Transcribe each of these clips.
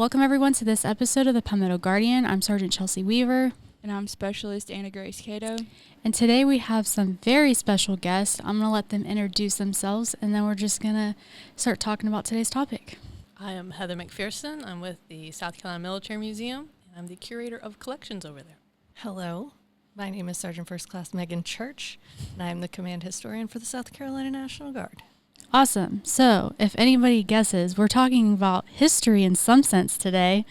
Welcome everyone to this episode of the Palmetto Guardian. I'm Sergeant Chelsea Weaver. And I'm Specialist Anna Grace Cato. And today we have some very special guests. I'm going to let them introduce themselves, and then we're just going to start talking about today's topic. I am Heather McPherson. I'm with the South Carolina Military Museum, and I'm the curator of collections over there. Hello, my name is Sergeant First Class Meghann Church, and I am the command historian for the South Carolina National Guard. Awesome. So if anybody guesses, we're talking about history in some sense today.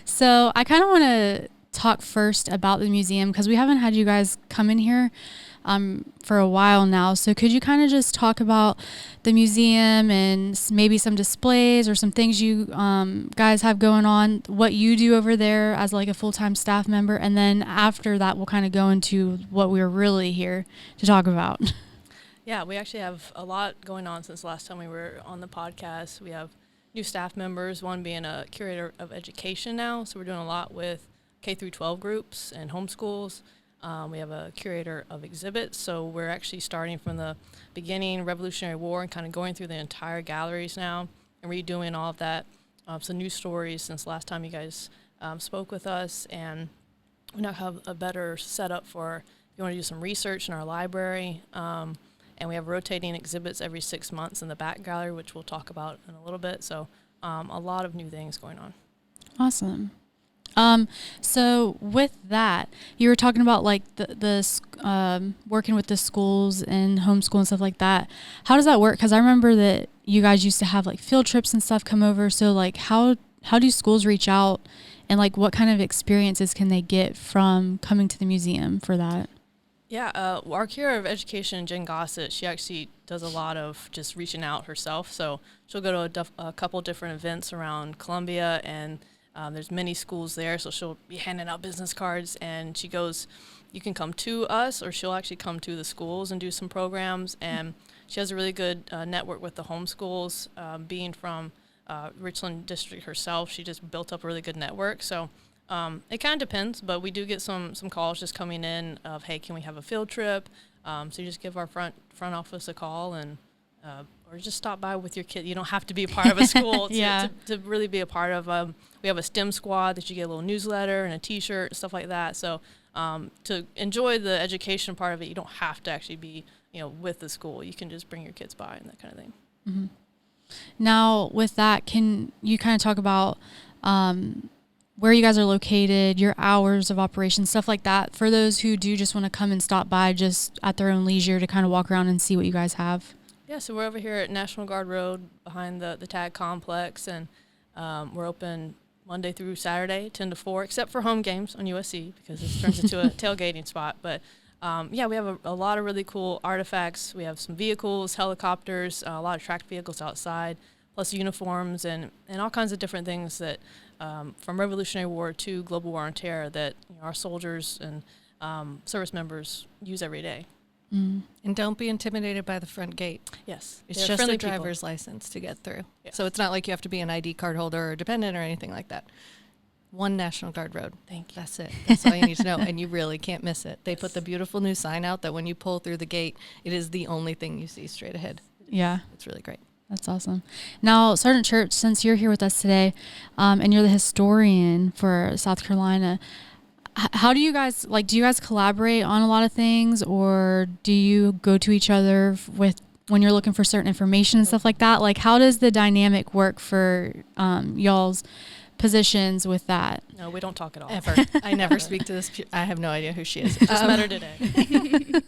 So I kind of want to talk first about the museum because we haven't had you guys come in here for a while now. So could you kind of just talk about the museum and maybe some displays or some things you guys have going on, what you do over there as like a full-time staff member, and then after that we'll kind of go into what we're really here to talk about. Yeah, we actually have a lot going on since last time we were on the podcast. We have new staff members, one being a curator of education now. So we're doing a lot with K through 12 groups and homeschools. We have a curator of exhibits. So we're actually starting from the beginning, Revolutionary War, and kind of going through the entire galleries now and redoing all of that. Some new stories since last time you guys spoke with us. And we now have a better setup for if you want to do some research in our library. And we have rotating exhibits every 6 months in the back gallery, which we'll talk about in a little bit. So a lot of new things going on. Awesome. So with that, you were talking about like the working with the schools and homeschool and stuff like that. How does that work? Because I remember that you guys used to have like field trips and stuff come over. So like how do schools reach out, and like what kind of experiences can they get from coming to the museum for that? Yeah, our curator of education, Jen Gossett, she actually does a lot of just reaching out herself. So she'll go to a couple different events around Columbia, and there's many schools there. So she'll be handing out business cards, and she goes, you can come to us, or she'll actually come to the schools and do some programs. And she has a really good network with the homeschools. Being from Richland District herself, she just built up a really good network. So it kind of depends, but we do get some calls just coming in of, hey, can we have a field trip? So you just give our front office a call, and or just stop by with your kid. You don't have to be a part of a school to really be a part of. We have a STEM squad that you get a little newsletter and a T-shirt and stuff like that. So to enjoy the education part of it, you don't have to actually be with the school. You can just bring your kids by and that kind of thing. Mm-hmm. Now with that, can you kind of talk about where you guys are located, your hours of operation, stuff like that, for those who do just want to come and stop by just at their own leisure to kind of walk around and see what you guys have? Yeah, so we're over here at National Guard Road behind the TAG complex, and we're open Monday through Saturday, 10 to 4, except for home games on USC because it turns into a tailgating spot. But we have a lot of really cool artifacts. We have some vehicles, helicopters, a lot of tracked vehicles outside, plus uniforms and all kinds of different things that from Revolutionary War to Global War on Terror that our soldiers and service members use every day. Mm. And don't be intimidated by the front gate. Yes. It's just a driver's license to get through. Yes. So it's not like you have to be an ID card holder or dependent or anything like that. One National Guard Road. Thank you. That's it. That's all you need to know. And you really can't miss it. They put the beautiful new sign out that when you pull through the gate, it is the only thing you see straight ahead. Yeah. It's really great. That's awesome. Now, Sergeant Church, since you're here with us today, and you're the historian for South Carolina, how do you guys, do you guys collaborate on a lot of things, or do you go to each other when you're looking for certain information and stuff like that? Like, how does the dynamic work for y'all's positions with that? No, we don't talk at all. Ever. I never speak to this. I have no idea who she is. Just met her today.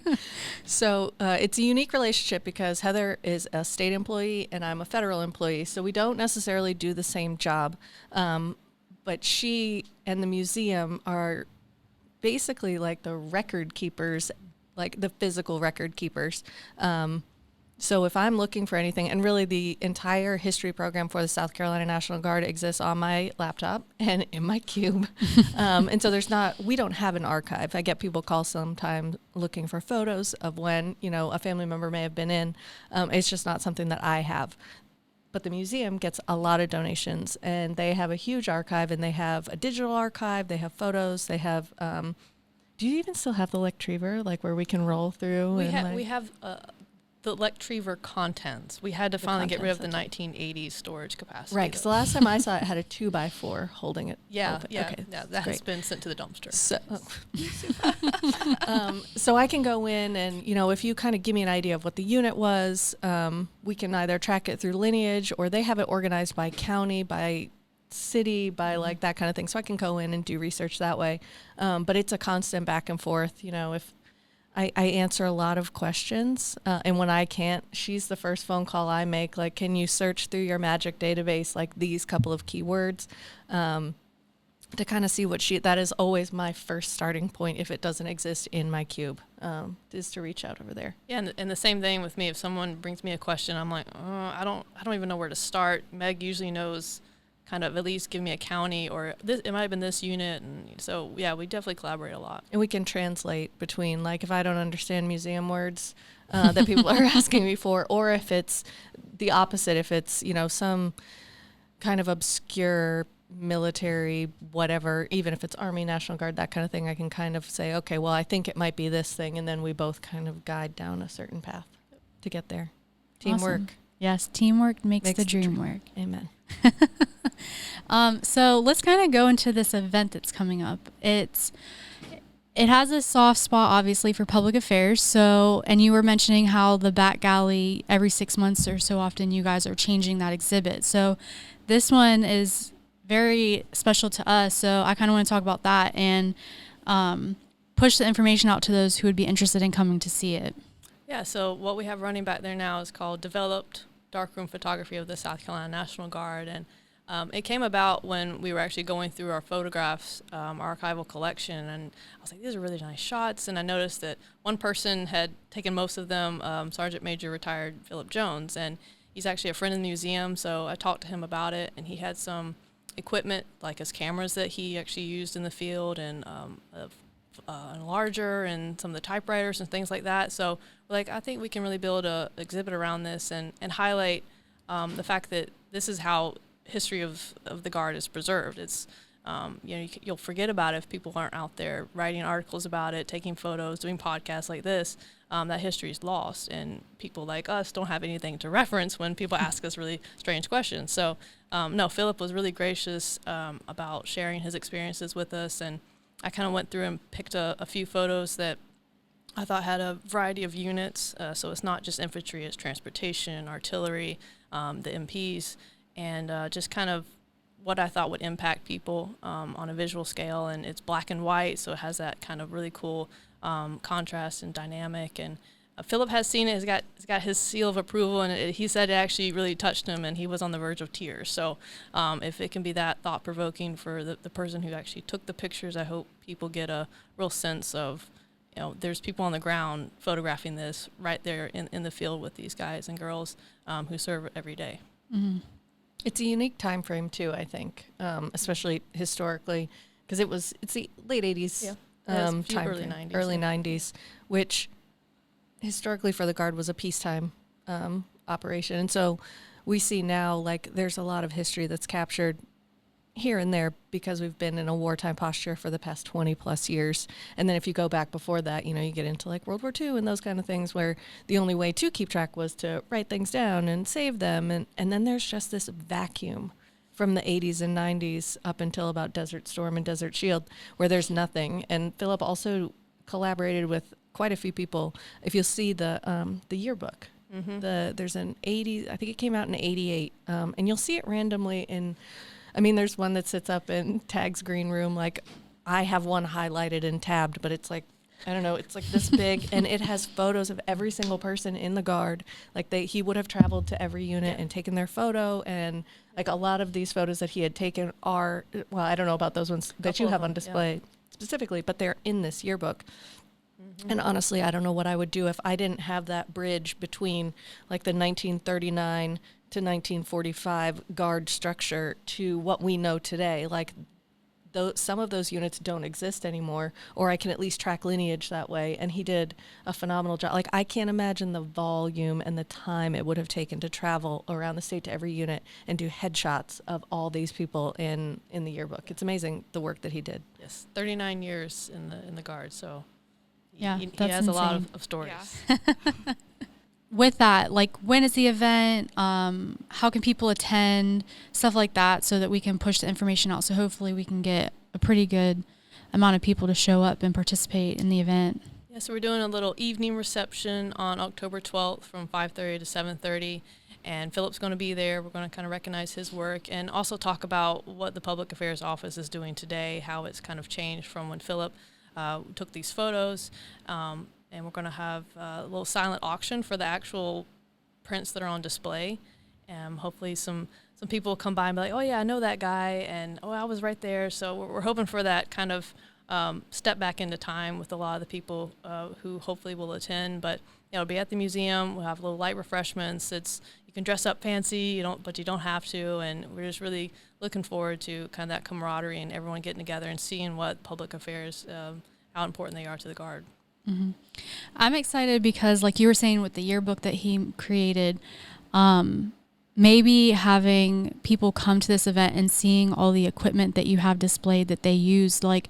So it's a unique relationship because Heather is a state employee and I'm a federal employee. So we don't necessarily do the same job. But she and the museum are basically like the record keepers, like the physical record keepers. So if I'm looking for anything, and really the entire history program for the South Carolina National Guard exists on my laptop and in my cube. And so we don't have an archive. I get people call sometimes looking for photos of when, a family member may have been in. It's just not something that I have. But the museum gets a lot of donations, and they have a huge archive, and they have a digital archive. They have photos. They have, do you even still have the Lectriver, where we can roll through? We have the Electriver contents. We had to finally get rid of the contents, 1980s storage capacity. Right, because the last time I saw it had a 2x4 holding it. Yeah, open. yeah, Okay, yeah. That great. has been sent to the dumpster. So I can go in and, if you kind of give me an idea of what the unit was, we can either track it through lineage, or they have it organized by county, by city, by like that kind of thing. So I can go in and do research that way. But it's a constant back and forth. If I answer a lot of questions, and when I can't, she's the first phone call I make. Like, can you search through your magic database, like these couple of keywords, to kind of see that is always my first starting point if it doesn't exist in my cube, is to reach out over there. Yeah, and the same thing with me. If someone brings me a question, I'm like, I don't even know where to start. Meg usually knows, kind of at least give me a county, or this, it might have been this unit. And so, yeah, we definitely collaborate a lot. And we can translate between, like, if I don't understand museum words that people are asking me for, or if it's the opposite, if it's, some kind of obscure military, whatever, even if it's Army, National Guard, that kind of thing, I can kind of say, okay, well, I think it might be this thing. And then we both kind of guide down a certain path to get there. Teamwork. Awesome. Yes, teamwork makes the dream work. Amen. So let's kind of go into this event that's coming up. It has a soft spot, obviously, for public affairs. So, and you were mentioning how the back gallery, every 6 months or so often, you guys are changing that exhibit. So this one is very special to us. So I kind of want to talk about that and push the information out to those who would be interested in coming to see it. Yeah, so what we have running back there now is called Developed Darkroom Photography of the South Carolina National Guard. And it came about when we were actually going through our photographs, our archival collection, and I was like, these are really nice shots. And I noticed that one person had taken most of them, Sergeant Major retired Philip Jones, and he's actually a friend in the museum. So I talked to him about it, and he had some equipment, like his cameras that he actually used in the field, and an enlarger and some of the typewriters and things like that. So like, I think we can really build a exhibit around this and highlight the fact that this is how history of the Guard is preserved. It's you'll forget about it if people aren't out there writing articles about it, taking photos, doing podcasts like this. That history is lost, and people like us don't have anything to reference when people ask us really strange questions. So no, Philip was really gracious about sharing his experiences with us, and I kind of went through and picked a few photos that I thought had a variety of units. So it's not just infantry, it's transportation, artillery, the MPs, and just kind of what I thought would impact people on a visual scale. And it's black and white, so it has that kind of really cool contrast and dynamic. And Philip has seen it. He's got his seal of approval, and he said it actually really touched him, and he was on the verge of tears. So if it can be that thought-provoking for the person who actually took the pictures, I hope people get a real sense of, there's people on the ground photographing this right there in the field with these guys and girls who serve every day. Mm-hmm. It's a unique time frame too, I think, especially historically, because it's the late 80s, time early frame, 90s. early 90s, which historically for the Guard was a peacetime operation. And so we see now, like, there's a lot of history that's captured here and there because we've been in a wartime posture for the past 20 plus years. And then if you go back before that, you get into like World War II and those kind of things where the only way to keep track was to write things down and save them. And then there's just this vacuum from the 80s and 90s up until about Desert Storm and Desert Shield where there's nothing. And Philip also collaborated with quite a few people. If you'll see the yearbook, Mm-hmm. there's an 80, I think it came out in 88, and you'll see it randomly there's one that sits up in Tag's green room. Like, I have one highlighted and tabbed, but it's like, I don't know, it's like this big, and it has photos of every single person in the Guard. Like, he would have traveled to every unit and taken their photo, and like a lot of these photos that he had taken are, well, I don't know about those ones that you have on display specifically, but they're in this yearbook. Mm-hmm. And honestly, I don't know what I would do if I didn't have that bridge between like the 1939 to 1945 Guard structure to what we know today. Like, some of those units don't exist anymore, or I can at least track lineage that way. And he did a phenomenal job. Like, I can't imagine the volume and the time it would have taken to travel around the state to every unit and do headshots of all these people in the yearbook. It's amazing the work that he did. Yes, 39 years in the Guard, so Yeah, he that's has a lot insane. of stories. Yeah. with that, like, when is the event? How can people attend? Stuff like that, so that we can push the information out. So hopefully we can get a pretty good amount of people to show up and participate in the event. Yeah, so we're doing a little evening reception on October 12th from 5:30 to 7:30. And Philip's going to be there. We're going to kind of recognize his work and also talk about what the Public Affairs Office is doing today, how it's kind of changed from when Philip took these photos. And we're going to have a little silent auction for the actual prints that are on display. Hopefully some people will come by and be like, oh, yeah, I know that guy, and, oh, I was right there. So we're hoping for that kind of step back into time with a lot of the people who hopefully will attend. But it'll be at the museum. We'll have little light refreshments. You can dress up fancy, but you don't have to. And we're just really looking forward to kind of that camaraderie and everyone getting together and seeing what public affairs, how important they are to the Guard. Mm-hmm. I'm excited because, like you were saying, with the yearbook that he created, maybe having people come to this event and seeing all the equipment that you have displayed that they used. Like,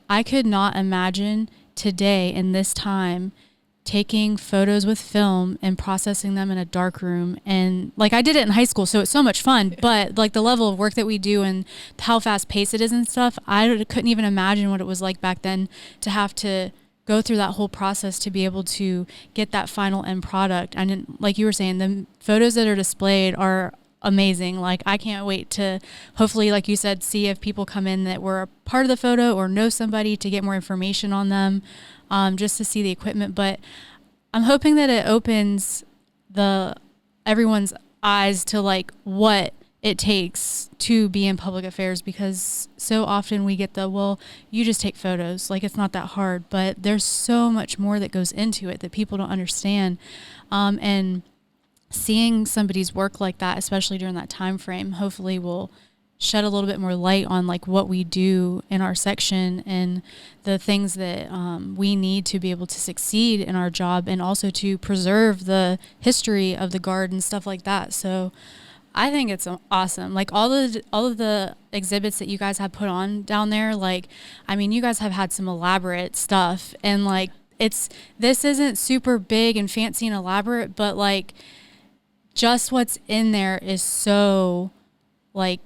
I could not imagine today in this time taking photos with film and processing them in a dark room. And like, I did it in high school, so it's so much fun, but like the level of work that we do and how fast paced it is and stuff, I couldn't even imagine what it was like back then to have to go through that whole process to be able to get that final end product. And like you were saying, the photos that are displayed are amazing. Like, I can't wait to hopefully, like you said, see if people come in that were a part of the photo or know somebody to get more information on them, just to see the equipment. But I'm hoping that it opens everyone's eyes to like what it takes to be in public affairs, because so often we get well, you just take photos, like it's not that hard, but there's so much more that goes into it that people don't understand. And seeing somebody's work like that, especially during that time frame, hopefully will shed a little bit more light on like what we do in our section and the things that we need to be able to succeed in our job, and also to preserve the history of the Guard and stuff like that. So I think it's awesome. Like, all of the exhibits that you guys have put on down there, like, I mean, you guys have had some elaborate stuff, and like, this isn't super big and fancy and elaborate, but like, just what's in there is so, like,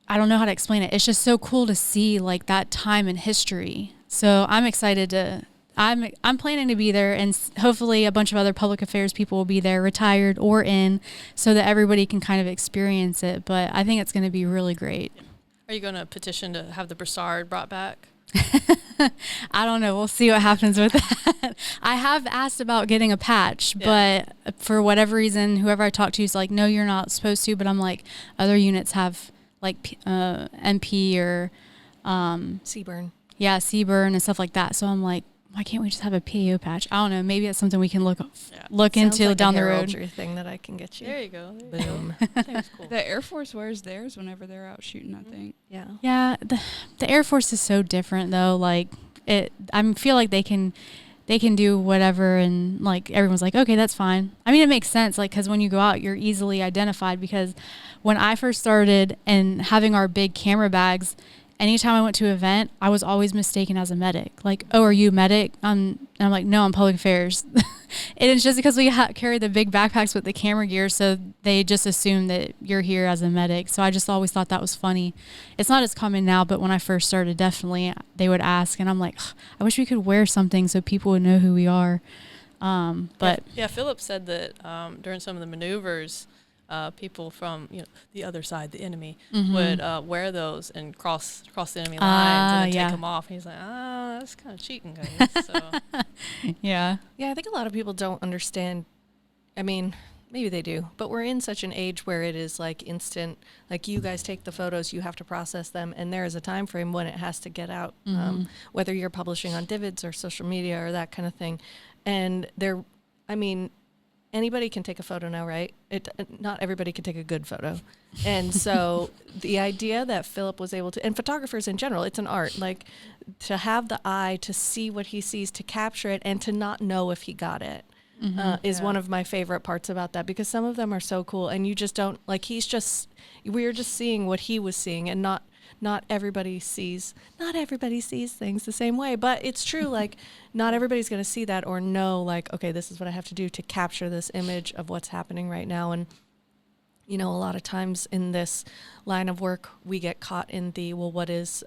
I don't know how to explain it. It's just so cool to see like that time in history. So I'm excited I'm planning to be there, and hopefully a bunch of other public affairs people will be there, retired or in, so that everybody can kind of experience it. But I think it's going to be really great. Are you going to petition to have the brassard brought back? I don't know. We'll see what happens with that. I have asked about getting a patch, but for whatever reason, whoever I talk to is like, no, you're not supposed to. But I'm like, other units have like MP or Seaburn. Yeah, Seaburn and stuff like that. So I'm like, why can't we just have a PAO patch? I don't know. Maybe it's something we can look into like down a the road. heraldry thing that I can get you. There you go. Boom. That's cool. The Air Force wears theirs whenever they're out shooting, I think. Yeah. Yeah, the Air Force is so different though. Like, I feel like they can do whatever, and like everyone's like, okay, that's fine. I mean, it makes sense, like, because when you go out, you're easily identified. Because when I first started and having our big camera bags, anytime I went to an event, I was always mistaken as a medic. Like, oh, are you a medic? And I'm like, no, I'm public affairs. And it's just because we carry the big backpacks with the camera gear, so they just assume that you're here as a medic. So I just always thought that was funny. It's not as common now, but when I first started, definitely they would ask, and I'm like, I wish we could wear something so people would know who we are. But yeah, Philip said that during some of the maneuvers, people from the other side, the enemy, would wear those and cross the enemy lines and then take them off. He's like, that's kind of cheating, guys. So. Yeah, I think a lot of people don't understand. I mean, maybe they do, but we're in such an age where it is like instant. Like, you guys take the photos, you have to process them, and there is a time frame when it has to get out. Whether you're publishing on Divids or social media or that kind of thing, and anybody can take a photo now, right? Not everybody can take a good photo. And so the idea that Philip was able to, and photographers in general, it's an art, like, to have the eye to see what he sees, to capture it, and to not know if he got it is one of my favorite parts about that, because some of them are so cool, and you just don't, like, we're just seeing what he was seeing, and not, not everybody sees things the same way, but it's true. Like, not everybody's going to see that or know, like, okay, this is what I have to do to capture this image of what's happening right now. And, you know, a lot of times in this line of work, we get caught in the, well, what is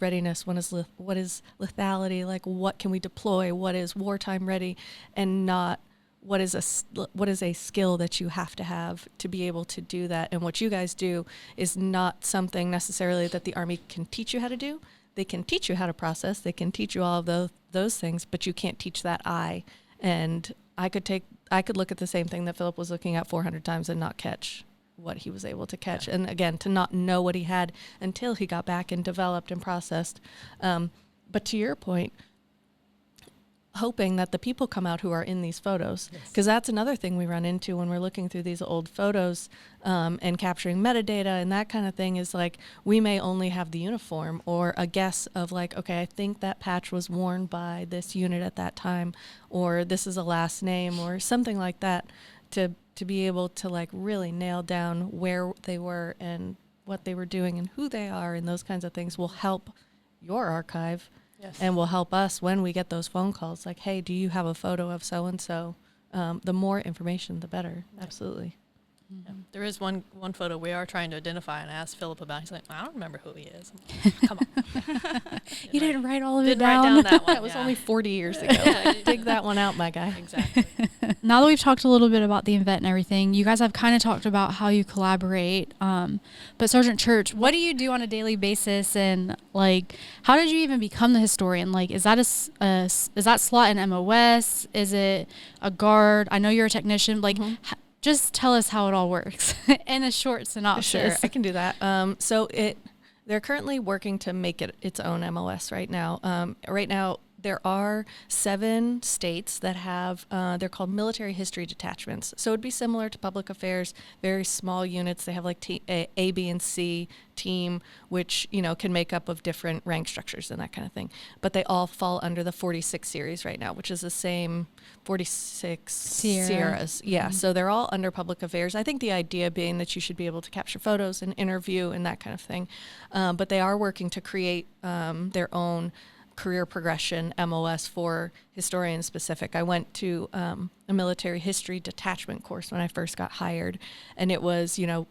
readiness? What is lethality? Like, what can we deploy? What is wartime ready? And not what is a skill that you have to be able to do that. And what you guys do is not something necessarily that the Army can teach you how to do. They can teach you how to process. They can teach you all of those things, but you can't teach that eye. And I could look at the same thing that Philip was looking at 400 times and not catch what he was able to catch. Yeah. And again, to not know what he had until he got back and developed and processed. But to your point, hoping that the people come out who are in these photos, because that's another thing we run into when we're looking through these old photos and capturing metadata and that kind of thing, is like, we may only have the uniform or a guess of like, okay, I think that patch was worn by this unit at that time, or this is a last name or something like that, to be able to like really nail down where they were and what they were doing and who they are, and those kinds of things will help your archive. Yes. And will help us when we get those phone calls like, hey, do you have a photo of so-and-so? The more information, the better. Right. Absolutely. Mm-hmm. Yeah. There is one photo we are trying to identify, and I asked Philip about it. He's like, I don't remember who he is. I'm like, come on. You didn't write all of it Didn't down? Write down that one. That was only 40 years ago. Yeah, dig that one out, my guy. Exactly. Now that we've talked a little bit about the event and everything, you guys have kind of talked about how you collaborate. But Sergeant Church, what do you do on a daily basis? And like, how did you even become the historian? Like, is that is that slot in MOS? Is it a guard? I know you're a technician. Like, just tell us how it all works in a short synopsis. Sure, I can do that. They're currently working to make it its own MOS right now. Right now, there are 7 states that have, they're called military history detachments. So it'd be similar to public affairs, very small units. They have like A, B, and C team, which, you know, can make up of different rank structures and that kind of thing. But they all fall under the 46 series right now, which is the same 46 Sierras. Yeah, mm-hmm. So they're all under public affairs. I think the idea being that you should be able to capture photos and interview and that kind of thing. But they are working to create their own career progression MOS for historians specific. I went to a military history detachment course when I first got hired, and it was, you know,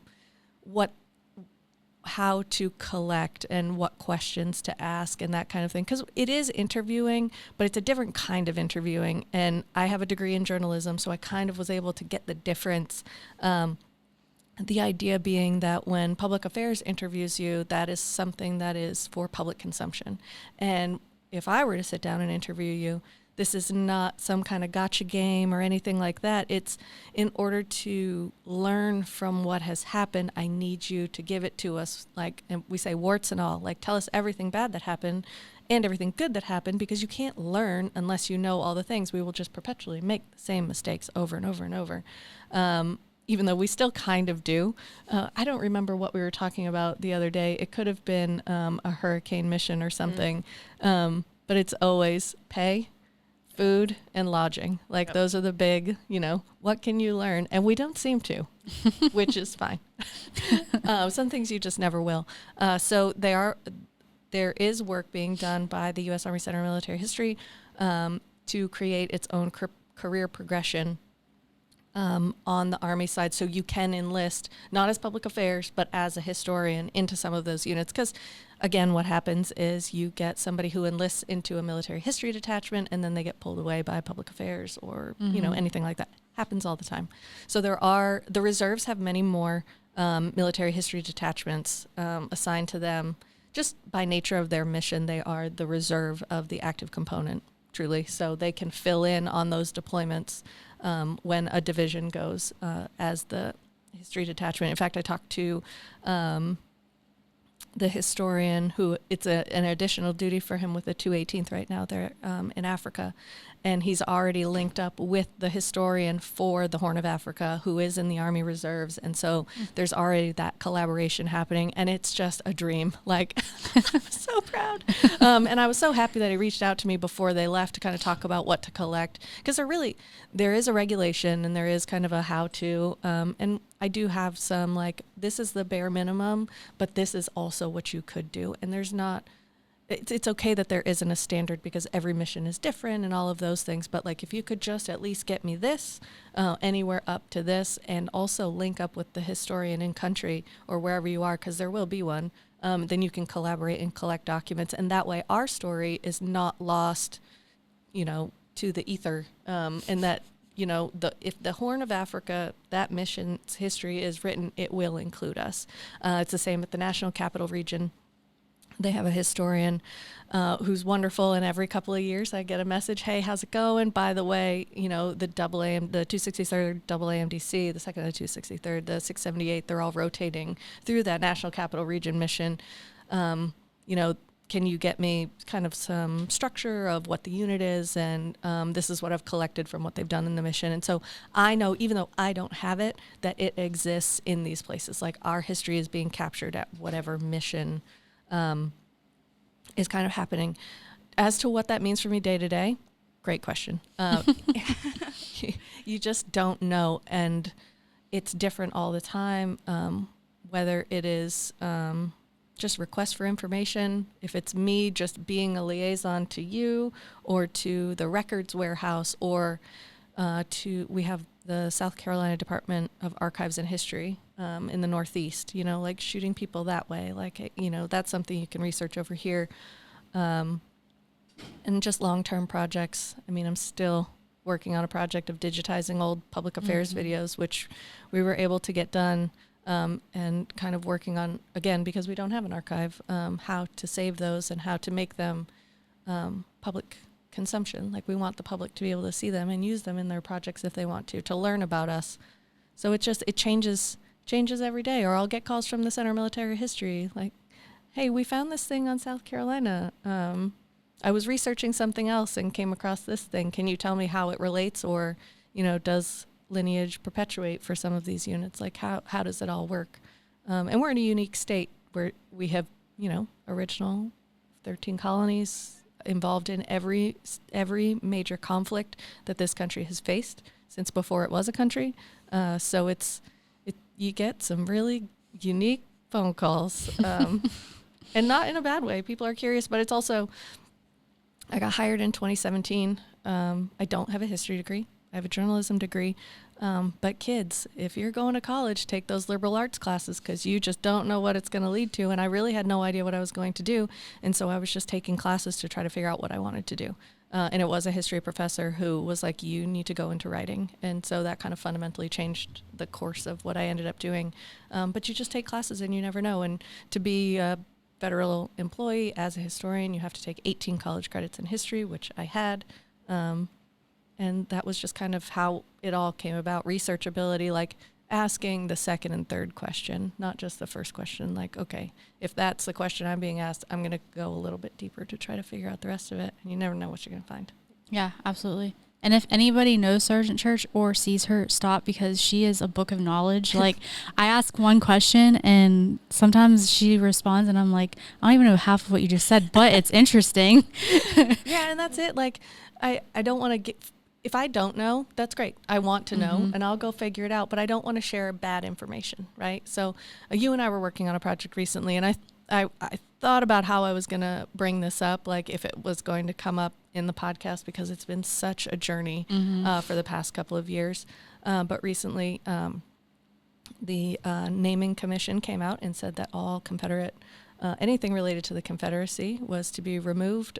how to collect and what questions to ask and that kind of thing, because it is interviewing, but it's a different kind of interviewing. And I have a degree in journalism, so I kind of was able to get the difference. The idea being that when public affairs interviews you, that is something that is for public consumption. And if I were to sit down and interview you, this is not some kind of gotcha game or anything like that. It's in order to learn from what has happened, I need you to give it to us, like, and we say warts and all, like, tell us everything bad that happened and everything good that happened, because you can't learn unless you know all the things. We will just perpetually make the same mistakes over and over and over. Even though we still kind of do. I don't remember what we were talking about the other day. It could have been a hurricane mission or something. But it's always pay, food, and lodging. Like, those are the big, you know, what can you learn? And we don't seem to, which is fine. Some things you just never will. So there is work being done by the U.S. Army Center of Military History to create its own career progression on the Army side, so you can enlist not as public affairs but as a historian into some of those units. Because again, what happens is you get somebody who enlists into a military history detachment and then they get pulled away by public affairs or you know, anything like that. Happens all the time. So the reserves have many more military history detachments assigned to them. Just by nature of their mission, they are the reserve of the active component, truly. So they can fill in on those deployments when a division goes as the history detachment. In fact, I talked to the historian who, it's an additional duty for him with the 218th right now. They're in Africa, and he's already linked up with the historian for the Horn of Africa, who is in the Army Reserves. And so there's already that collaboration happening, and it's just a dream. Like, I'm so proud. And I was so happy that he reached out to me before they left to kind of talk about what to collect, because there is a regulation and there is kind of a how-to, and I do have some, like, this is the bare minimum, but this is also what you could do. And there's not, it's okay that there isn't a standard because every mission is different and all of those things. But like, if you could just at least get me this, anywhere up to this, and also link up with the historian in country or wherever you are, because there will be one, then you can collaborate and collect documents. And that way our story is not lost, you know, to the ether. And that, you know, if the Horn of Africa, that mission's history is written, it will include us. It's the same at the National Capital Region. They have a historian who's wonderful, and every couple of years I get a message, hey, how's it going? By the way, you know, the 263rd AAMDC, the 2nd and the 263rd, the 678, they're all rotating through that National Capital Region mission. You know, can you get me kind of some structure of what the unit is? And this is what I've collected from what they've done in the mission. And so I know, even though I don't have it, that it exists in these places. Like, our history is being captured at whatever mission is kind of happening. As to what that means for me day to day, great question. You just don't know, and it's different all the time, whether it is just requests for information, if it's me just being a liaison to you or to the records warehouse, or we have the South Carolina Department of Archives and History in the Northeast, you know, like shooting people that way. Like, you know, that's something you can research over here. And just long-term projects. I mean, I'm still working on a project of digitizing old public affairs videos, which we were able to get done, and kind of working on, again, because we don't have an archive, how to save those and how to make them public consumption. Like, we want the public to be able to see them and use them in their projects if they want to learn about us. So it changes every day. Or I'll get calls from the Center of Military History, like, hey, we found this thing on South Carolina. I was researching something else and came across this thing. Can you tell me how it relates? Or, you know, does lineage perpetuate for some of these units? Like, how does it all work? And we're in a unique state where we have, you know, original 13 colonies involved in every major conflict that this country has faced since before it was a country. So you get some really unique phone calls, and not in a bad way. People are curious, but it's also, I got hired in 2017. I don't have a history degree. I have a journalism degree. But kids, if you're going to college, take those liberal arts classes, because you just don't know what it's going to lead to. And I really had no idea what I was going to do. And so I was just taking classes to try to figure out what I wanted to do. And it was a history professor who was like, you need to go into writing. And so that kind of fundamentally changed the course of what I ended up doing. But you just take classes and you never know. And to be a federal employee as a historian, you have to take 18 college credits in history, which I had. And that was just kind of how it all came about. Researchability, like asking the second and third question, not just the first question. Like, okay, if that's the question I'm being asked, I'm going to go a little bit deeper to try to figure out the rest of it. And you never know what you're going to find. Yeah, absolutely. And if anybody knows Sergeant Church or sees her, stop, because she is a book of knowledge. Like, I ask one question and sometimes she responds and I'm like, I don't even know half of what you just said, but it's interesting. Yeah, and that's it. Like, I don't want to get... If I don't know, that's great. I want to know, and I'll go figure it out, but I don't want to share bad information, right? So you and I were working on a project recently, and I thought about how I was going to bring this up, like if it was going to come up in the podcast, because it's been such a journey for the past couple of years. But recently, the naming commission came out and said that all Confederate anything related to the Confederacy was to be removed,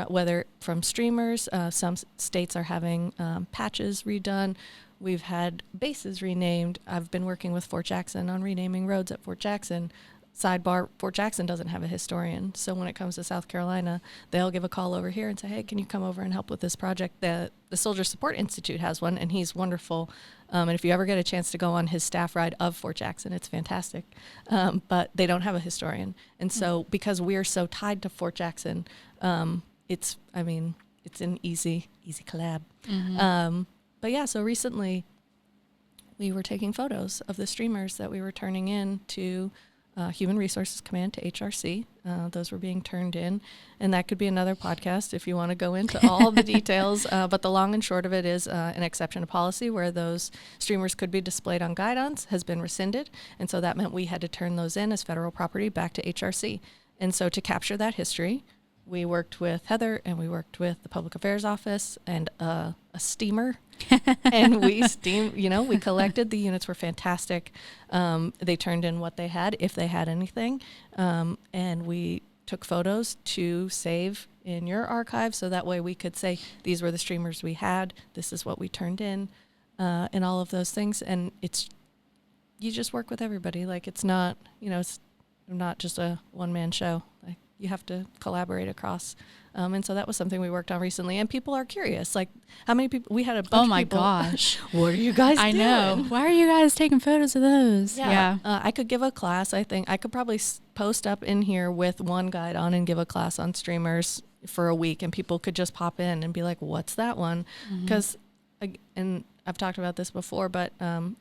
whether from streamers. Some states are having patches redone. We've had bases renamed. I've been working with Fort Jackson on renaming roads at Fort Jackson. Sidebar, Fort Jackson doesn't have a historian. So when it comes to South Carolina, they'll give a call over here and say, hey, can you come over and help with this project? The Soldier Support Institute has one, and he's wonderful. And if you ever get a chance to go on his staff ride of Fort Jackson, it's fantastic. But they don't have a historian. And so because we're so tied to Fort Jackson, it's an easy collab. But yeah, so recently we were taking photos of the streamers that we were turning in to Human Resources Command to HRC. Those were being turned in, and that could be another podcast if you want to go into all the details. But the long and short of it is an exception to policy where those streamers could be displayed on guidons has been rescinded, and so that meant we had to turn those in as federal property back to HRC. And so to capture that history, we worked with Heather and we worked with the Public Affairs Office and a steamer. And we collected. The units were fantastic. They turned in what they had, if they had anything. And we took photos to save in your archive. So that way we could say, these were the streamers we had. This is what we turned in, and all of those things. And you just work with everybody. Like it's not just a one-man show. Like you have to collaborate across. And so that was something we worked on recently. And people are curious. Like how many people, we had a bunch of people. Oh my gosh. What are you guys doing? I know. Why are you guys taking photos of those? Yeah. I could give a class. I think I could probably post up in here with one guide on and give a class on streamers for a week. And people could just pop in and be like, what's that one? Because, and I've talked about this before, but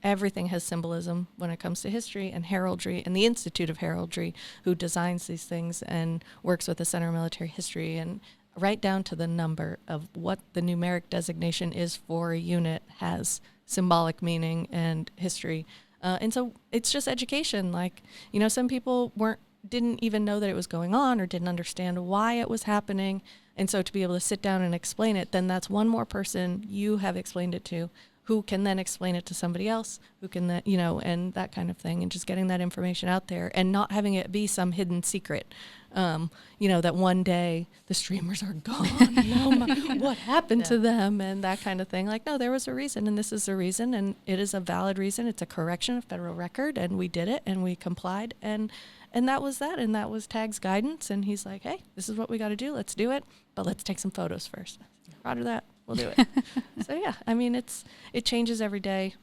everything has symbolism when it comes to history and heraldry, and the Institute of Heraldry, who designs these things and works with the Center of Military History, and right down to the number of what the numeric designation is for a unit has symbolic meaning and history. And so it's just education. Like, some people didn't even know that it was going on or didn't understand why it was happening. And so to be able to sit down and explain it, then that's one more person you have explained it to, who can then explain it to somebody else, who can then, and that kind of thing, and just getting that information out there and not having it be some hidden secret, that one day the streamers are gone, what happened to them, and that kind of thing. Like, no, there was a reason, and this is a reason, and it is a valid reason. It's a correction of federal record, and we did it, and we complied, and that was that, and that was Tag's guidance, and he's like, hey, this is what we got to do, let's do it, but let's take some photos first. Roger that. We'll do it. So yeah, I mean, it changes every day.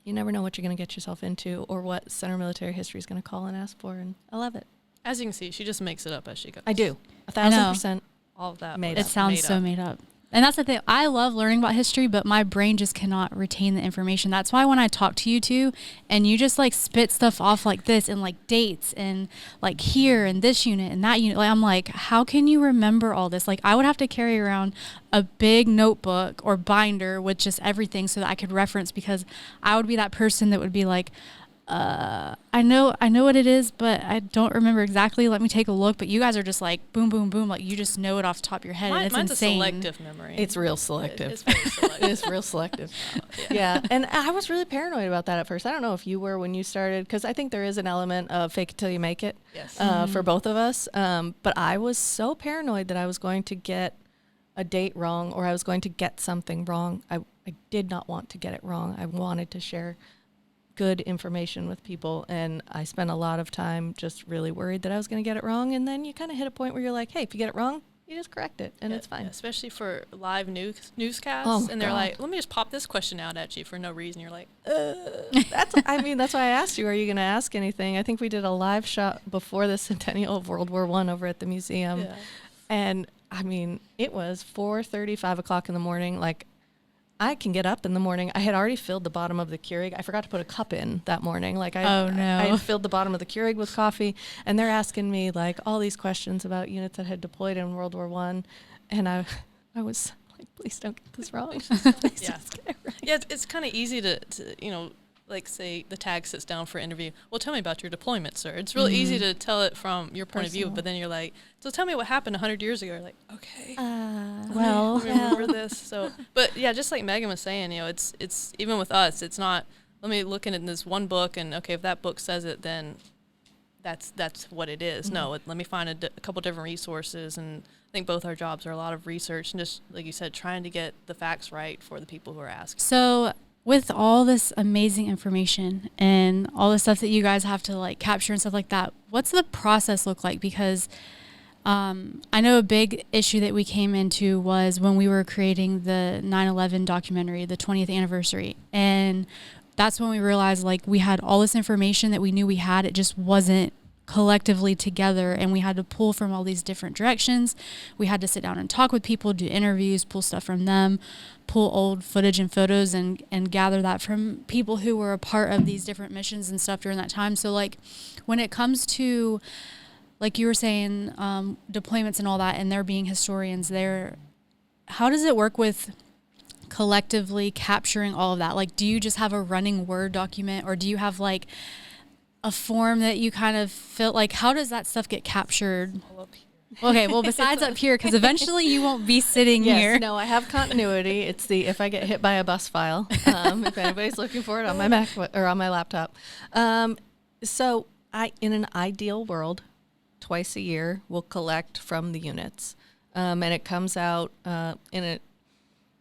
You never know what you're going to get yourself into or what Center of Military History is going to call and ask for, and I love it. As you can see, she just makes it up as she goes. I do. 1,000%. All of that It sounds so made up. And that's the thing. I love learning about history, but my brain just cannot retain the information. That's why when I talk to you two and you just like spit stuff off like this and like dates and like here and this unit and that unit, like I'm like, how can you remember all this? Like I would have to carry around a big notebook or binder with just everything so that I could reference, because I would be that person that would be like, I know what it is, but I don't remember exactly. Let me take a look. But you guys are just like boom, boom, boom. Like you just know it off the top of your head. And it's mine's insane. a selective memory. It's real selective. It's very selective. It's real selective. Yeah. And I was really paranoid about that at first. I don't know if you were when you started, because I think there is an element of fake it till you make it. Yes. For both of us. But I was so paranoid that I was going to get a date wrong or I was going to get something wrong. I did not want to get it wrong. I wanted to share good information with people, and I spent a lot of time just really worried that I was going to get it wrong. And then you kind of hit a point where you're like, hey, if you get it wrong, you just correct it, and it's fine. Yeah, especially for live newscasts, and they're like, let me just pop this question out at you for no reason. You're like, that's why I asked you, are you going to ask anything? I think we did a live shot before the centennial of World War I over at the museum, and I mean, it was 4:30, 5 o'clock in the morning. Like, I can get up in the morning. I had already filled the bottom of the Keurig. I forgot to put a cup in that morning. Like I had filled the bottom of the Keurig with coffee, and they're asking me like all these questions about units that had deployed in World War I, and I was like, please don't get this wrong. Please just get it right. Yeah, it's kind of easy to like say the tag sits down for an interview. Well, tell me about your deployment, sir. It's really easy to tell it from your point of view, but then you're like, so tell me what happened 100 years ago. You're like, okay, remember this. So, but yeah, just like Meghann was saying, it's even with us, it's not, let me look in this one book and okay, if that book says it, then that's what it is. No, let me find a couple different resources, and I think both our jobs are a lot of research and just like you said, trying to get the facts right for the people who are asking. So with all this amazing information and all the stuff that you guys have to like capture and stuff like that, what's the process look like? Because I know a big issue that we came into was when we were creating the 9/11 documentary, the 20th anniversary. And that's when we realized like we had all this information that we knew we had. It just wasn't collectively together, and we had to pull from all these different directions. We had to sit down and talk with people, do interviews, pull stuff from them, pull old footage and photos and gather that from people who were a part of these different missions and stuff during that time. So like when it comes to, like you were saying, deployments and all that, and there being historians there, how does it work with collectively capturing all of that? Like, do you just have a running Word document, or do you have like a form that you kind of fill? Like, how does that stuff get captured? Okay, well, besides up here, because eventually you won't be sitting here. No, I have continuity. It's the if I get hit by a bus file. If anybody's looking for it on my Mac or on my laptop. So I, in an ideal world, twice a year we'll collect from the units, and it comes out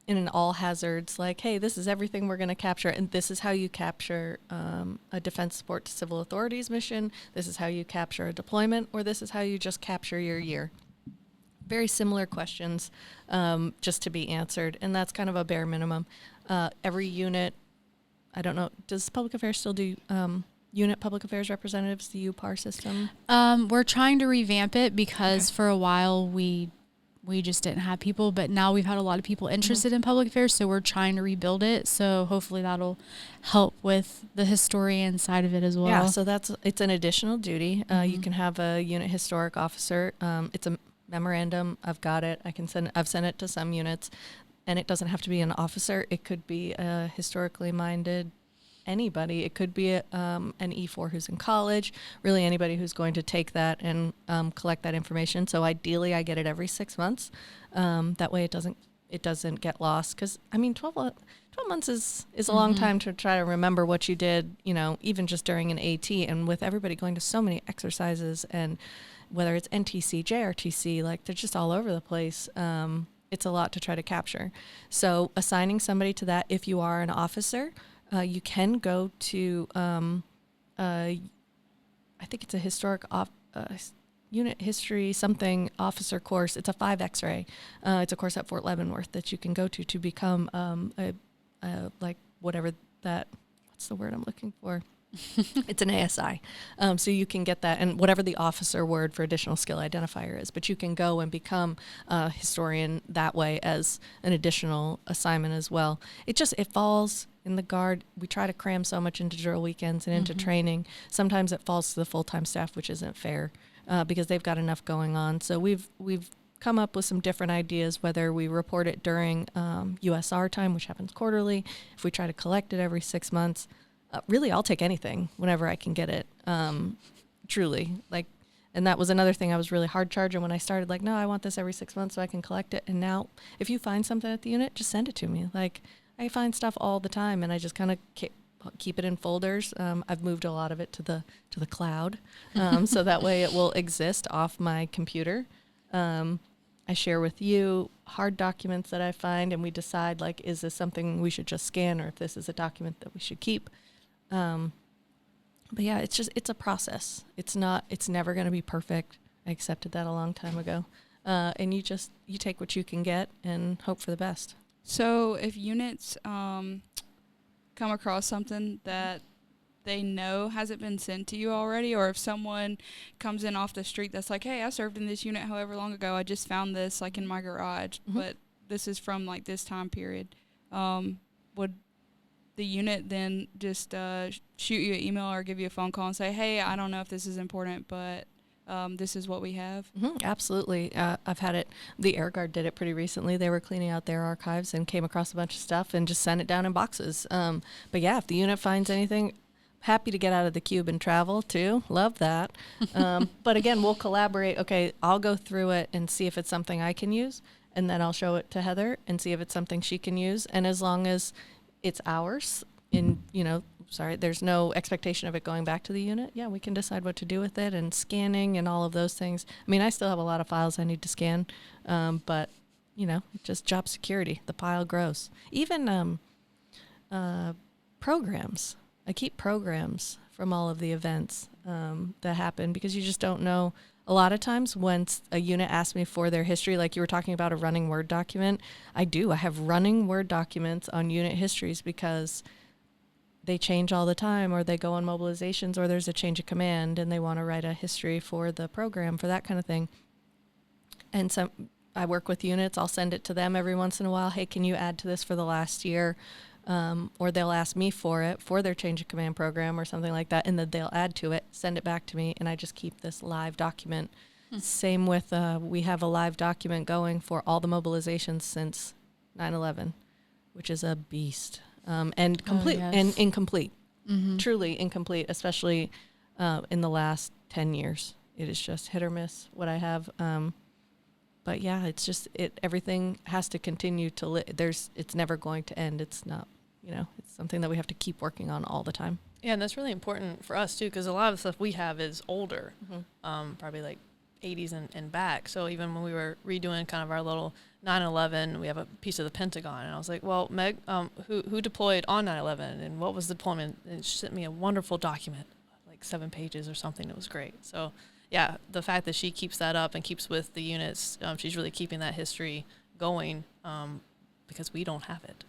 in an all hazards, like, hey, this is everything we're going to capture, and this is how you capture a defense support to civil authorities mission, this is how you capture a deployment, or this is how you just capture your year. Very similar questions just to be answered, and that's kind of a bare minimum. Every unit, I don't know, does Public Affairs still do unit Public Affairs representatives, the UPAR system? We're trying to revamp it because for a while we just didn't have people, but now we've had a lot of people interested in public affairs, so we're trying to rebuild it. So hopefully that'll help with the historian side of it as well. Yeah, so it's an additional duty. You can have a unit historic officer. It's a memorandum. I've got it. I've sent it to some units, and it doesn't have to be an officer. It could be a historically minded anybody. It could be an E4 who's in college, really anybody who's going to take that and collect that information. So ideally I get it every 6 months. That way it doesn't get lost. Because, I mean, 12 months is a long time to try to remember what you did, you know, even just during an AT. And with everybody going to so many exercises, and whether it's NTC, JRTC, like they're just all over the place. It's a lot to try to capture. So assigning somebody to that, if you are an officer, you can go to, I think it's a historic unit history something officer course. It's a 5 X-ray. It's a course at Fort Leavenworth that you can go to become like whatever that, what's the word I'm looking for? It's an ASI. So you can get that, and whatever the officer word for additional skill identifier is, but you can go and become a historian that way as an additional assignment as well. It falls in the Guard. We try to cram so much into drill weekends and into training. Sometimes it falls to the full-time staff, which isn't fair because they've got enough going on. So we've come up with some different ideas, whether we report it during USR time, which happens quarterly, if we try to collect it every 6 months. Really, I'll take anything whenever I can get it, truly. Like, and that was another thing I was really hard charging when I started. Like, no, I want this every 6 months so I can collect it. And now, if you find something at the unit, just send it to me. Like, I find stuff all the time, and I just kind of keep it in folders. I've moved a lot of it to the cloud, so that way it will exist off my computer. I share with you hard documents that I find, and we decide, like, is this something we should just scan, or if this is a document that we should keep. But yeah, it's a process. It's never going to be perfect. I accepted that a long time ago. And you take what you can get and hope for the best. So if units come across something that they know hasn't been sent to you already, or if someone comes in off the street that's like, hey, I served in this unit however long ago, I just found this like in my garage, but this is from like this time period, would the unit then just shoot you an email or give you a phone call and say, hey, I don't know if this is important, but this is what we have? Absolutely. I've had it. The Air Guard did it pretty recently. They were cleaning out their archives and came across a bunch of stuff and just sent it down in boxes. But yeah, if the unit finds anything, happy to get out of the cube and travel too. Love that. But again, we'll collaborate. Okay, I'll go through it and see if it's something I can use, and then I'll show it to Heather and see if it's something she can use. And as long as it's ours, there's no expectation of it going back to the unit, yeah, we can decide what to do with it, and scanning and all of those things. I mean, I still have a lot of files I need to scan, but just job security, the pile grows. Even programs. I keep programs from all of the events that happen, because you just don't know. A lot of times when a unit asks me for their history, like you were talking about a running Word document, I have running Word documents on unit histories, because they change all the time, or they go on mobilizations, or there's a change of command and they want to write a history for the program for that kind of thing. And so I work with units. I'll send it to them every once in a while. Hey, can you add to this for the last year? Or they'll ask me for it for their change of command program or something like that. And then they'll add to it, send it back to me. And I just keep this live document. Same with, we have a live document going for all the mobilizations since 9/11, which is a beast. And complete and incomplete, truly incomplete, especially in the last 10 years. It is just hit or miss what I have. But yeah, it's just everything has to continue to it's never going to end. It's not, it's something that we have to keep working on all the time. Yeah, and that's really important for us too, because a lot of the stuff we have is older, probably like 80s and back. So even when we were redoing kind of our little 9/11, we have a piece of the Pentagon, and I was like, well, Meg, who deployed on 9/11 and what was the deployment? And she sent me a wonderful document, like 7 pages or something. It was great. So yeah, the fact that she keeps that up and keeps with the units, she's really keeping that history going, because we don't have it.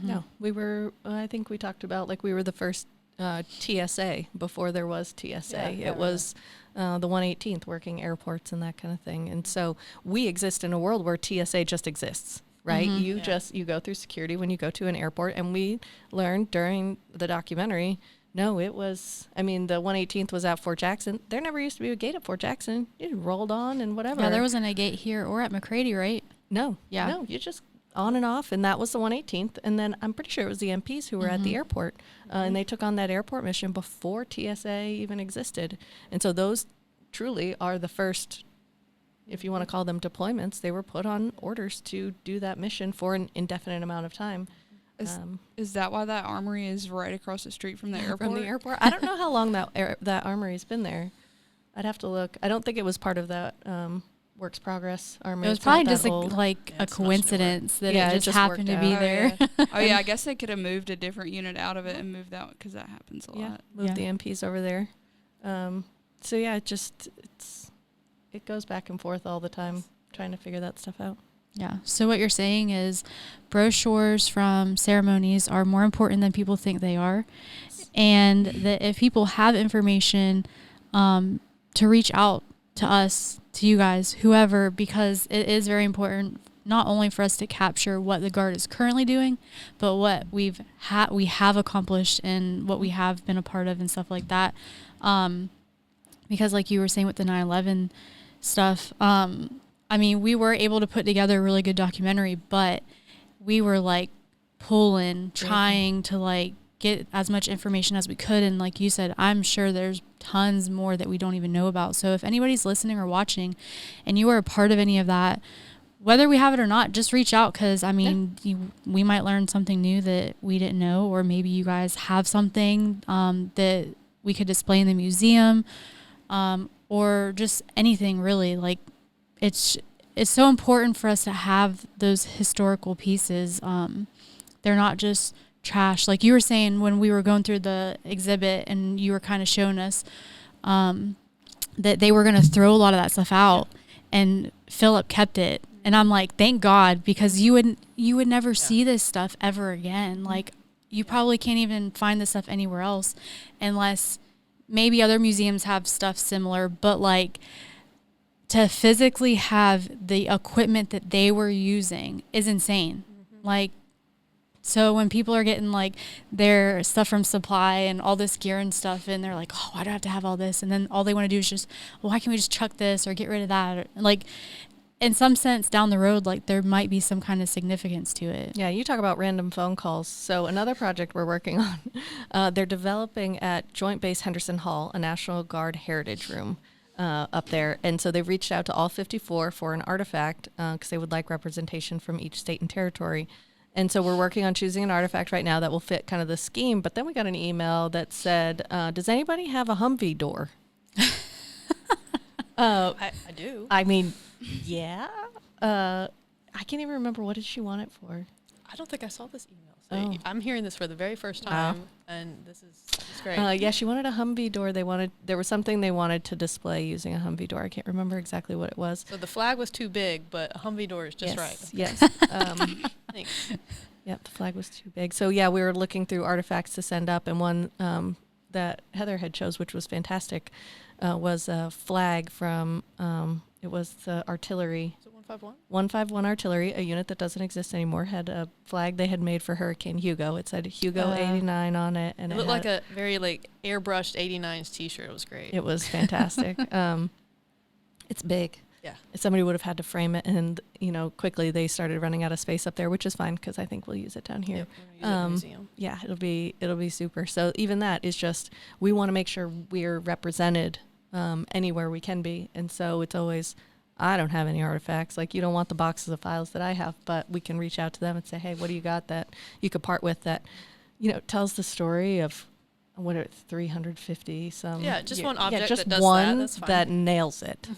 No, we were, I think we talked about, like, we were the first TSA before there was TSA. It was the 118th working airports and that kind of thing. And so we exist in a world where TSA just exists, right? You go through security when you go to an airport. And we learned during the documentary, no, it was, the 118th was at Fort Jackson. There never used to be a gate at Fort Jackson. You rolled on and whatever. Yeah, there wasn't a gate here or at McCready, right? No. Yeah. No, you just on and off, and that was the 118th. And then I'm pretty sure it was the MPs who were at the airport, and they took on that airport mission before TSA even existed. And so those truly are the first, if you want to call them deployments, they were put on orders to do that mission for an indefinite amount of time. Is that why that armory is right across the street from the airport? From the airport? I don't know how long that armory's been there. I'd have to look. I don't think it was part of that Works Progress armory. It was probably just a coincidence that it just happened to be there. Oh yeah, I guess they could have moved a different unit out of it and moved that, because that happens a lot. Moved the MPs over there. So yeah, it goes back and forth all the time, trying to figure that stuff out. Yeah. So what you're saying is brochures from ceremonies are more important than people think they are. And that if people have information, to reach out to us, to you guys, whoever, because it is very important not only for us to capture what the Guard is currently doing, but what we have accomplished and what we have been a part of and stuff like that. Because like you were saying with the 9/11 stuff, we were able to put together a really good documentary, but we were like trying to like get as much information as we could. And like you said, I'm sure there's tons more that we don't even know about. So if anybody's listening or watching and you are a part of any of that, whether we have it or not, just reach out. Cause we might learn something new that we didn't know, or maybe you guys have something, that we could display in the museum, or just anything really. Like it's so important for us to have those historical pieces. They're not just trash. Like you were saying when we were going through the exhibit and you were kind of showing us that they were going to throw a lot of that stuff out, and Philip kept it. And I'm like, thank God, because you would never see this stuff ever again. Like you probably can't even find this stuff anywhere else unless maybe other museums have stuff similar, but like to physically have the equipment that they were using is insane. Like, so when people are getting like their stuff from supply and all this gear and stuff, and they're like, oh, why do I have to have all this? And then all they want to do is just, well, why can't we just chuck this or get rid of that? Or, like, in some sense down the road, like there might be some kind of significance to it. Yeah, you talk about random phone calls. So another project we're working on, they're developing at Joint Base Henderson Hall, a National Guard heritage room up there. And so they've reached out to all 54 for an artifact because they would like representation from each state and territory. And so we're working on choosing an artifact right now that will fit kind of the scheme. But then we got an email that said, does anybody have a Humvee door? I do. I mean, yeah. I can't even remember, what did she want it for? I don't think I saw this email. So I'm hearing this for the very first time, and this is great. Yeah, she wanted a Humvee door. There was something they wanted to display using a Humvee door. I can't remember exactly what it was. So the flag was too big, but a Humvee door is just right. Yes. Thanks. Yep, the flag was too big. So yeah, we were looking through artifacts to send up, and one that Heather had chose, which was fantastic, was a flag from it was the artillery. Is it 151? 151 Artillery, a unit that doesn't exist anymore, had a flag they had made for Hurricane Hugo. It said Hugo 89 on it, and It looked like a very like airbrushed 89's T-shirt. It was great. it was fantastic. It's big. Yeah. Somebody would have had to frame it, and quickly they started running out of space up there, which is fine because I think we'll use it down here. Yep, we're gonna use it in the museum. Yeah, it'll be super. So even that is just, we want to make sure we're represented anywhere we can be, and so it's always, I don't have any artifacts. Like, you don't want the boxes of files that I have, but we can reach out to them and say, hey, what do you got that you could part with that, tells the story of 350 some. Yeah, just one object just that does one that's fine. that nails it.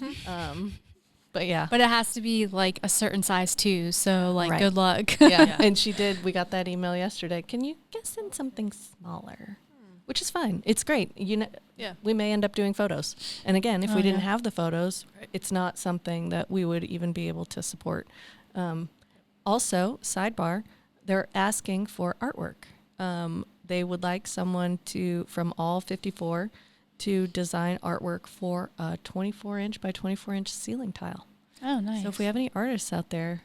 But yeah. But it has to be like a certain size too. So like, Right. good luck. Yeah, and she did. We got that email yesterday. Can you guess in something smaller? Which is fine. It's great. Yeah. We may end up doing photos. And again, if Oh, we didn't yeah. have the photos, Right. it's not something that we would even be able to support. Also, sidebar, they're asking for artwork. They would like someone from all 54 to design artwork for a 24-inch by 24-inch ceiling tile. Oh, nice. So if we have any artists out there,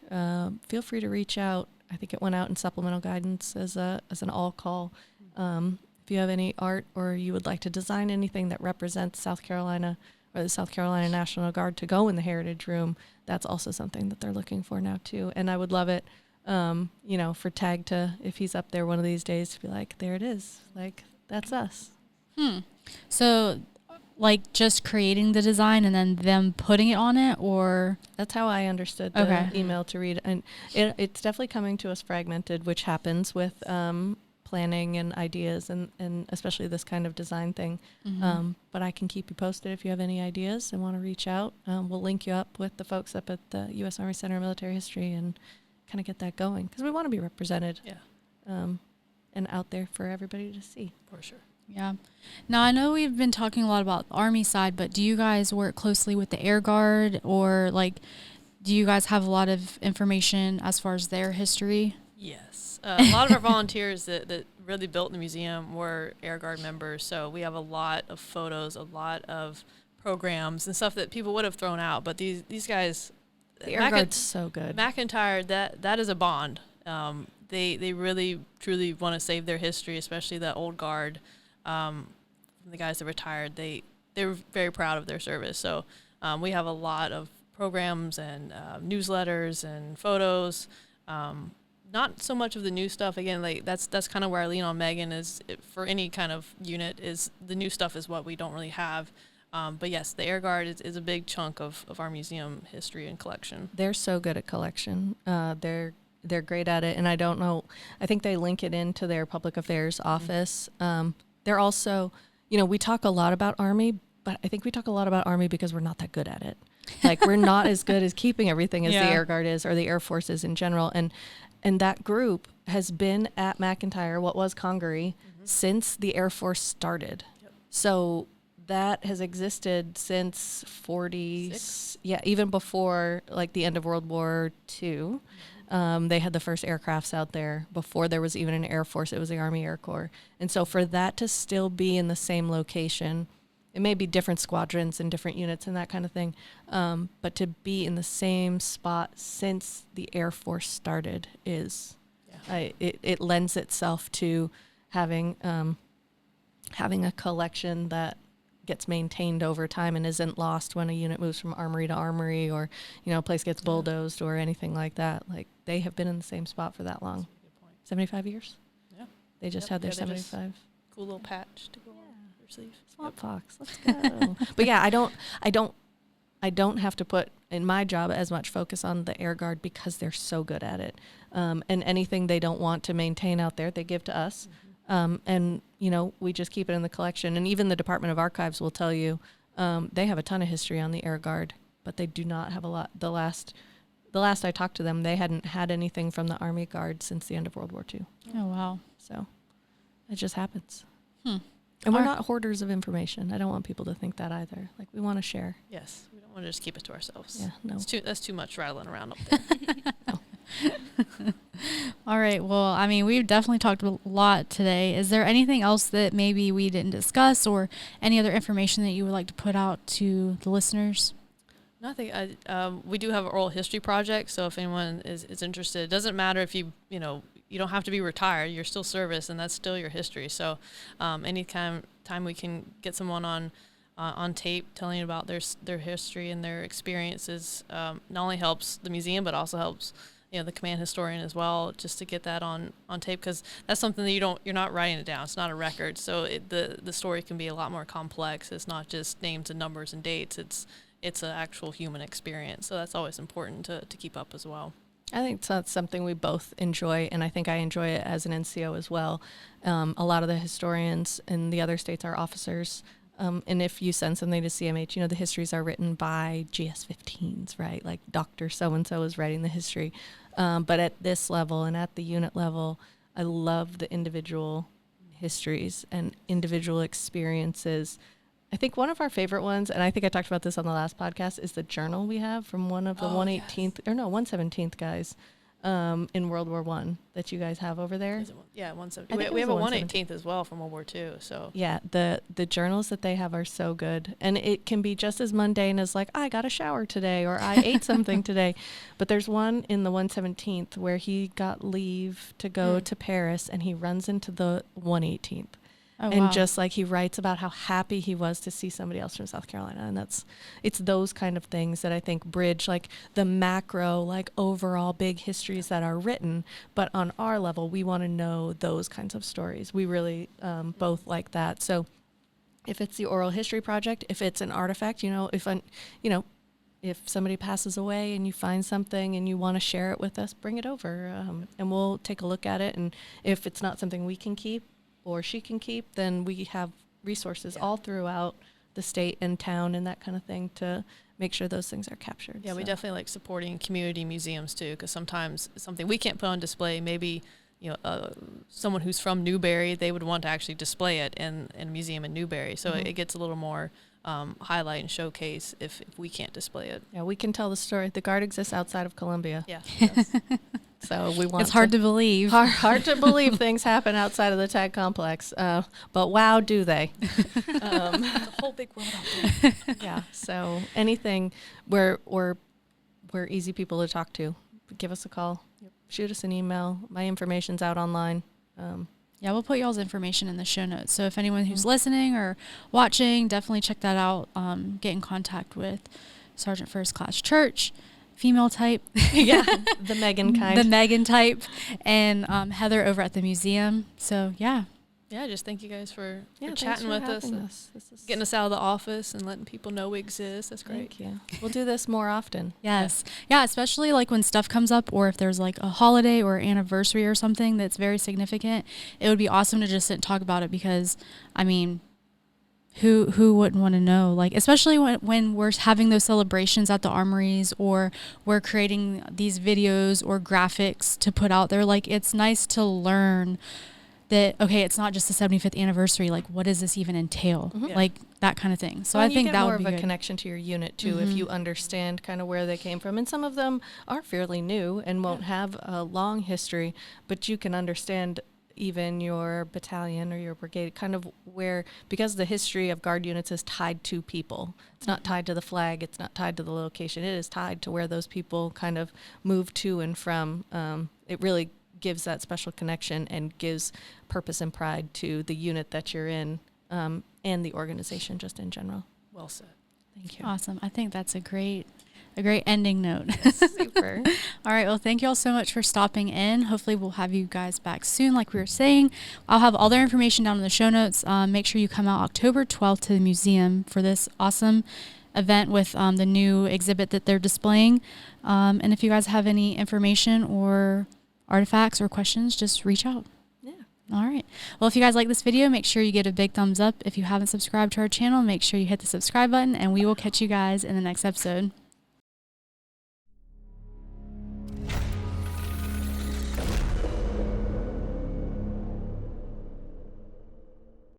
feel free to reach out. I think it went out in supplemental guidance as an all call. If you have any art or you would like to design anything that represents South Carolina or the South Carolina National Guard to go in the Heritage Room, that's also something that they're looking for now too. And I would love it, for Tag to, if he's up there one of these days, to be like, there it is. Like, that's us. So like just creating the design and then them putting it on it, or? That's how I understood the Okay. email to read. And it's definitely coming to us fragmented, which happens with planning and ideas and especially this kind of design thing. But I can keep you posted if you have any ideas and want to reach out. We'll link you up with the folks up at the U.S. Army Center of Military History and kind of get that going because we want to be represented and out there for everybody to see. For sure. Yeah. Now, I know we've been talking a lot about the Army side, but do you guys work closely with the Air Guard, or like, do you guys have a lot of information as far as their history? Yes. A lot of our volunteers that really built the museum were Air Guard members, so we have a lot of photos, a lot of programs and stuff that people would have thrown out, but these guys, The Air Guard's so good. McIntyre, that is a bond. They really truly want to save their history, especially the old guard. The guys that retired, they were very proud of their service. So we have a lot of programs and newsletters and photos. Not so much of the new stuff. Again, like that's kind of where I lean on Meghann is for any kind of unit is the new stuff is what we don't really have. But yes, the Air Guard is a big chunk of our museum history and collection. They're so good at collection. They're great at it, and I don't know. I think they link it into their public affairs office. They're also, we talk a lot about Army, but I think we talk a lot about Army because we're not that good at it. Like we're not as good as keeping everything as the Air Guard is, or the Air Force is in general. And that group has been at McIntyre, what was Congaree, since the Air Force started. Yep. So that has existed since 40s. Yeah, even before like the end of World War II. They had the first aircrafts out there before there was even an Air Force. It was the Army Air Corps. And so for that to still be in the same location, it may be different squadrons and different units and that kind of thing, but to be in the same spot since the Air Force started is, it lends itself to having a collection that gets maintained over time and isn't lost when a unit moves from armory to armory or, a place gets bulldozed or anything like that. Like they have been in the same spot for that long. 75 years? Yeah. They just had their 75. Cool little patch to go on their sleeve. Swamp Fox, let's go. But yeah, I don't have to put in my job as much focus on the Air Guard because they're so good at it. And anything they don't want to maintain out there, they give to us. And, we just keep it in the collection. And even the Department of Archives will tell you they have a ton of history on the Air Guard, but they do not have a lot. The last I talked to them, they hadn't had anything from the Army Guard since the end of World War II. Oh, wow. So it just happens. And we're not hoarders of information. I don't want people to think that either. Like, we want to share. Yes, we don't want to just keep it to ourselves. Yeah, no. That's too much rattling around up there. All right. Well, I mean, we've definitely talked a lot today. Is there anything else that maybe we didn't discuss, or any other information that you would like to put out to the listeners? Nothing. We do have an oral history project, so if anyone is interested, it doesn't matter if you don't have to be retired. You're still service, and that's still your history. So anytime we can get someone on tape telling about their history and their experiences, not only helps the museum, but also helps the command historian as well, just to get that on tape, because that's something that you're not writing it down. It's not a record, so the story can be a lot more complex. It's not just names and numbers and dates. It's an actual human experience. So that's always important to keep up as well. I think that's something we both enjoy, and I think I enjoy it as an NCO as well. A lot of the historians in the other states are officers. And if you send something to CMH, the histories are written by GS-15s, right? Like Dr. So-and-so is writing the history. But at this level and at the unit level, I love the individual histories and individual experiences. I think one of our favorite ones, and I think I talked about this on the last podcast, is the journal we have from one of the 117th guys in World War I that you guys have over there. Yeah, 117th. We have a 118th as well from World War II. So yeah, the journals that they have are so good, and it can be just as mundane as like, I got a shower today, or I ate something today. But there's one in the 117th where he got leave to go to Paris, and he runs into the 118th. Oh, and wow. just like he writes about how happy he was to see somebody else from South Carolina. And it's those kind of things that I think bridge like the macro, like overall big histories that are written. But on our level, we want to know those kinds of stories. We really both like that. So if it's the oral history project, if it's an artifact, if somebody passes away and you find something and you want to share it with us, bring it over and we'll take a look at it. And if it's not something we can keep, or she can keep, then we have resources all throughout the state and town and that kind of thing to make sure those things are captured. Yeah, we definitely like supporting community museums too, because sometimes something we can't put on display, maybe someone who's from Newberry, they would want to actually display it in a museum in Newberry. So it gets a little more highlight and showcase if we can't display it. Yeah, we can tell the story. The Guard exists outside of Columbia. Yeah. So we want it's hard to believe. Hard to believe things happen outside of the TAG complex. But wow, do they. The whole big world out there. Yeah. So anything, we're easy people to talk to. Give us a call. Yep. Shoot us an email. My information's out online. Yeah, we'll put y'all's information in the show notes. So if anyone who's listening or watching, definitely check that out. Get in contact with Sergeant First Class Church, female type. Yeah, the Meghann kind. The Meghann type, and Heather over at the museum. So, yeah. Yeah, just thank you guys for thanks chatting for with us. having us. Getting us out of the office and letting people know we exist. That's great. Thank you. We'll do this more often. Yes. Yeah, especially like when stuff comes up, or if there's like a holiday or anniversary or something that's very significant, it would be awesome to just sit and talk about it, because, I mean, who wouldn't want to know? Like, especially when we're having those celebrations at the armories, or we're creating these videos or graphics to put out there. Like, it's nice to learn that, okay, it's not just the 75th anniversary. Like, what does this even entail? Yeah. Like, that kind of thing. So Well, I think you get that more would be of a good. connection to your unit too, if you understand kind of where they came from. And some of them are fairly new and won't have a long history, but you can understand even your battalion or your brigade kind of where, because the history of Guard units is tied to people. It's not tied to the flag. It's not tied to the location. It is tied to where those people kind of move to and from. It really gives that special connection and gives purpose and pride to the unit that you're in, and the organization just in general. Well said. Thank you. Awesome. I think that's a great ending note. Super. All right. Well, thank you all so much for stopping in. Hopefully we'll have you guys back soon. Like we were saying, I'll have all their information down in the show notes. Make sure you come out October 12th to the museum for this awesome event with the new exhibit that they're displaying. And if you guys have any information or artifacts or questions, just reach out. Yeah. All right. Well, if you guys like this video, make sure you give it a big thumbs up. If you haven't subscribed to our channel, make sure you hit the subscribe button, and we will catch you guys in the next episode.